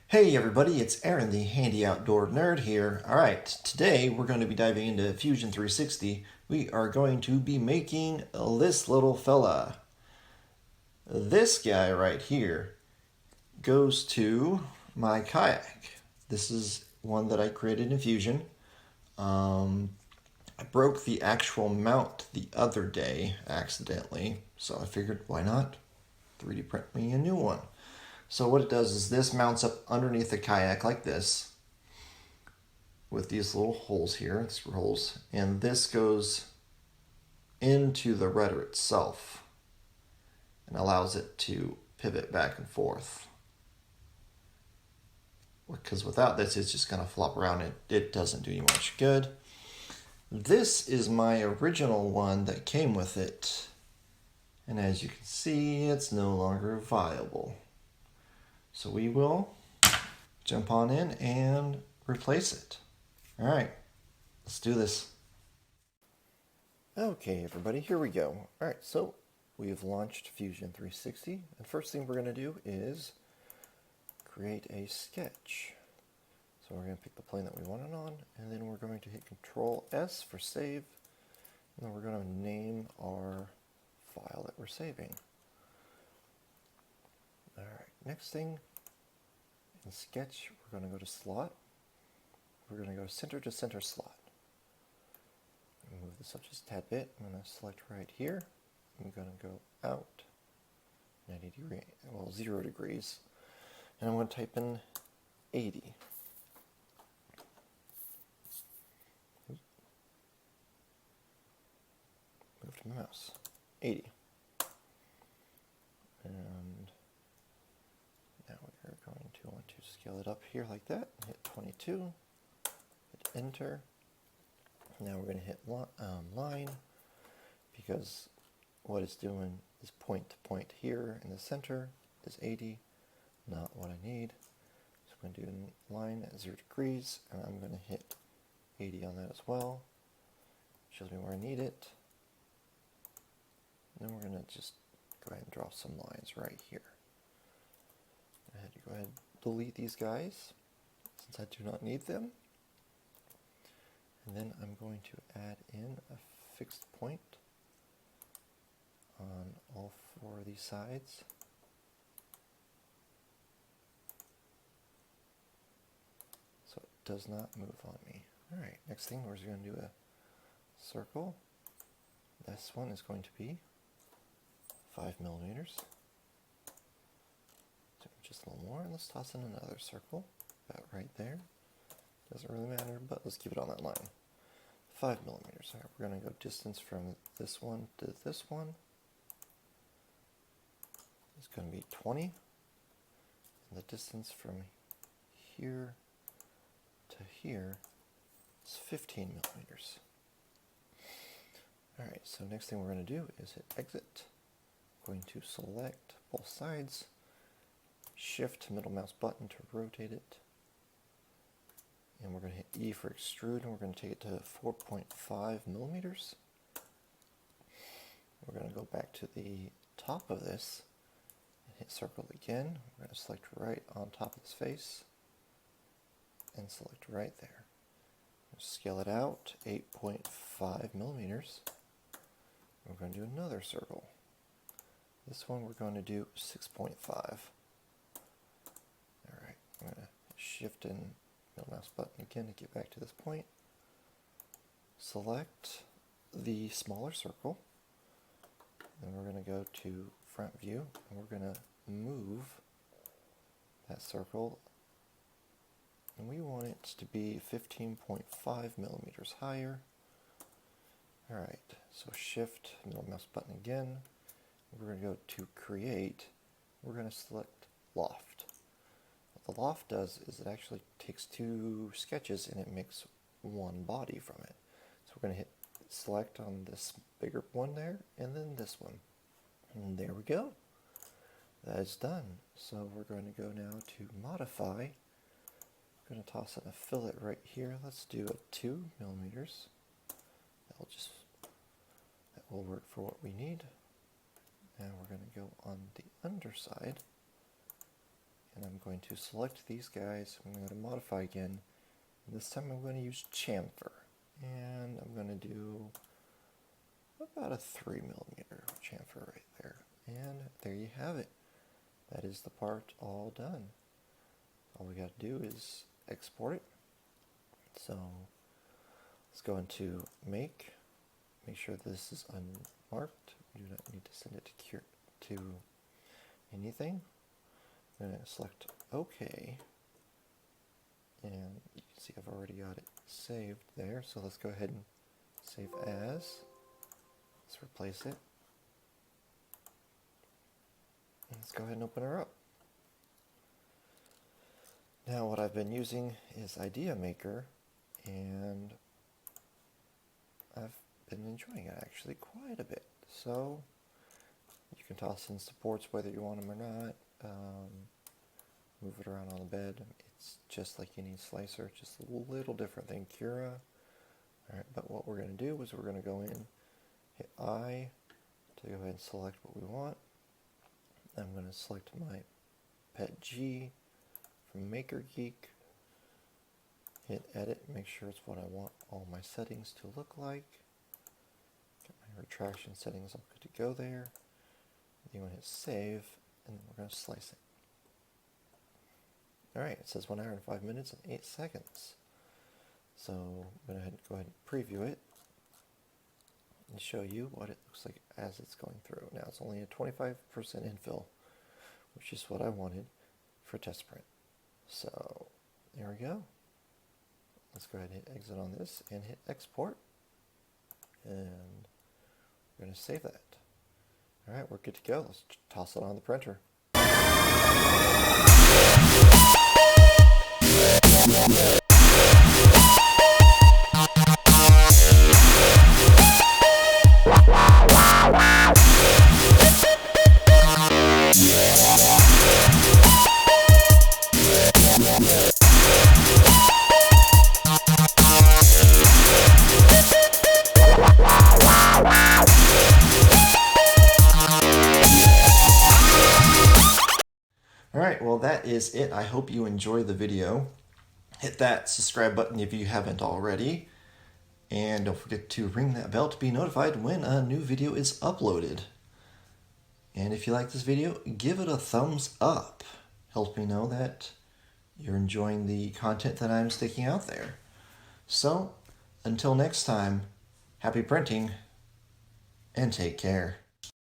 Hey everybody, it's Aaron, the handy outdoor nerd here. Alright, today we're going to be diving into Fusion 360. We are going to be making this little fella. This guy right here goes to my kayak. This is one that I created in Fusion. I broke the actual mount the other day accidentally, so I figured why not 3D print me a new one. So what it does is this mounts up underneath the kayak like this with these little holes here, screw holes, and this goes into the rudder itself and allows it to pivot back and forth. Because without this, it's just going to flop around. It doesn't do you much good. This is my original one that came with it, and as you can see, it's no longer viable. So we will jump on in and replace it. All right, let's do this. Okay, everybody, here we go. All right, so we've launched Fusion 360, and first thing we're going to do is create a sketch. So we're going to pick the plane that we want it on, and then we're going to hit Control S for save, and then we're going to name our file that we're saving. All right, next thing, in sketch, we're going to go to slot. We're going to go center to center slot. Move this up just a tad bit. I'm going to select right here. I'm going to go out 90 degrees, well, 0 degrees. And I'm going to type in 80. Move to my mouse. 80. And now we're going to want to scale it up here like that. Hit 22. Hit enter. Now we're going to hit line, because what it's doing is point to point here in the center is 80, not what I need. So I'm going to do a line at 0 degrees, and I'm going to hit 80 on that as well. Shows me where I need it. And then we're going to just go ahead and draw some lines right here. I had to go ahead and delete these guys since I do not need them. And then I'm going to add in a fixed point on all 4 of these sides. So it does not move on me. Alright, next thing we're going to do a circle. This one is going to be 5 millimeters. Just a little more, and let's toss in another circle about right there. Doesn't really matter, but let's keep it on that line. 5 millimeters. All right, we're going to go distance from this one to this one. It's going to be 20. And the distance from here to here is 15 millimeters. All right, so next thing we're going to do is hit exit. I'm going to select both sides, shift middle mouse button to rotate it. And we're going to hit E for extrude, and we're going to take it to 4.5 millimeters. We're going to go back to the top of this and hit circle again. We're going to select right on top of this face and select right there. Scale it out 8.5 millimeters. We're going to do another circle. This one we're going to do 6.5. Alright, I'm going to shift in middle mouse button again to get back to this point. Select the smaller circle, and we're going to go to front view, and we're going to move that circle, and we want it to be 15.5 millimeters higher. Alright, so shift middle mouse button again. We're going to go to create. We're going to select loft. What the loft does is it actually takes 2 sketches and it makes one body from it. So we're going to hit select on this bigger one there, and then this one. And there we go. That is done. So we're going to go now to modify. We're going to toss in a fillet right here. Let's do a 2 millimeters. That will work for what we need. And we're going to go on the underside and I'm going to select these guys. I'm going to modify again. This time I'm going to use chamfer, and I'm going to do about a 3mm chamfer right there. And there you have it. That is the part all done. All we got to do is export it. So let's go into make sure this is unmarked. We do not need to send it to anything. I'm going to select OK, and you can see I've already got it saved there. So let's go ahead and save as. Let's replace it. And let's go ahead and open her up. Now what I've been using is Idea Maker, and I've been enjoying it actually quite a bit. So you can toss in supports whether you want them or not. Move it around on the bed. It's just like any slicer, just a little different than Cura. Alright, but what we're going to do is we're going to go in, hit I to go ahead and select what we want. I'm going to select my PETG from MakerGeek, hit edit, make sure it's what I want all my settings to look like. Get my retraction settings all good to go there. Then we'll hit save, and then we're going to slice it. Alright, it says 1 hour and 5 minutes and 8 seconds. So I'm going to go ahead and preview it and show you what it looks like as it's going through. Now it's only a 25% infill, which is what I wanted for test print. So there we go. Let's go ahead and hit exit on this and hit export. And we're going to save that. Alright, we're good to go. Let's toss it on the printer. Alright, well that is it. I hope you enjoyed the video. Hit that subscribe button if you haven't already. And don't forget to ring that bell to be notified when a new video is uploaded. And if you like this video, give it a thumbs up. Helps me know that you're enjoying the content that I'm sticking out there. So, until next time, happy printing and take care.